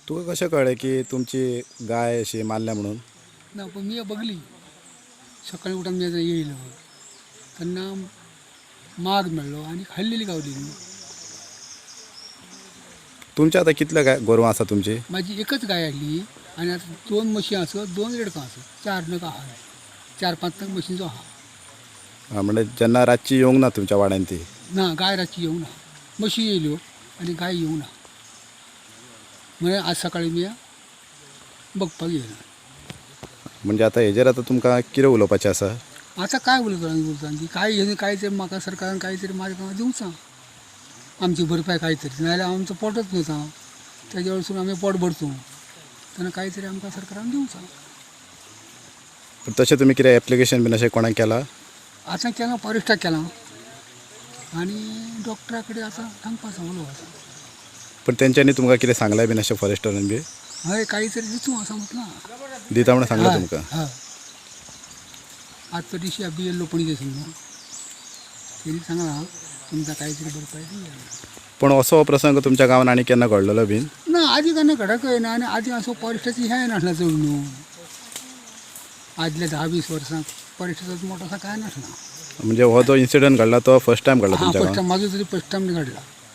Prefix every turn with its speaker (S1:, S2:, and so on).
S1: तुका कशें कळ्ळें की तुमची गाय अशी मारल्या म्हणून?
S2: ना पण मी बघली सकाळी उठून मी आता येईल त्यांना माग मेळ्ळो आणि खाल्लेली गावली मी.
S1: तुमच्या आता कितल्या गाय गोरवां आसा तुमची?
S2: माझी एकच गाय आली आणि आता 2 म्हशी असत 2 रेडकां असत 4 नग आहा 4-5 नग म्हशींचो आहा.
S1: म्हणजे जेन्ना रातची येवंक ना तुमच्या वाड्यान ती?
S2: ना गाय रातची येवंक ना म्हशी येयल्यो आणि गाय येवंक ना म्हणजे आज सकाळी मी बघपाक येयला.
S1: म्हणजे आता हेजेर आता तुमकां कितें उलोवपाचें आसा?
S2: आता काय उलयता की काय हे काहीतरी म्हाका सरकारान काहीतरी मार्ग दिवचा आमची भरपाई काहीतरी नाजाल्यार आमचं पोटच नव्हता त्याच्या वरसून आम्ही पोट भरतो त्यांना काहीतरी आमकां सरकारान दिवचा.
S1: पण तशें तुमी कितें एप्लिकेशन बीन अशें कोणाक केलां?
S2: आता केला फॉरेस्टाक केला आणि डॉक्टरा कडेन आता सांगपाचो उलोवप आसा.
S1: पण तेंच्यांनी तुमकां कितें सांगलें बीन अशें फॉरेस्टरान बी?
S2: हय काहीतरी दिवचो असं म्हटलं.
S1: दिता म्हणून सांगलें तुमकां?
S2: हय आज तर दिशी बी येयल्लो पणजे समजा तेणी सांगला तुमकां काहीतरी भरपाई दिया.
S1: पण असो हो प्रसंग तुमच्या गांवांत आनी केन्ना घडलेलो बीन?
S2: ना आधी केन्ना घडकय ना आणि आधी असो फॉरेस्टाची हें नासला चड न्हू. आदल्या 10-20 वर्सांक फॉरेस्टाचो मोठो असो काय नासला.
S1: म्हणजे हो जो इन्सिडंट घडला तो फर्स्ट टायम घडला
S2: हां
S1: तुमच्या
S2: फस्ट
S1: गांवांत?
S2: टायम म्हाजो तरी फस्ट टायम घडला.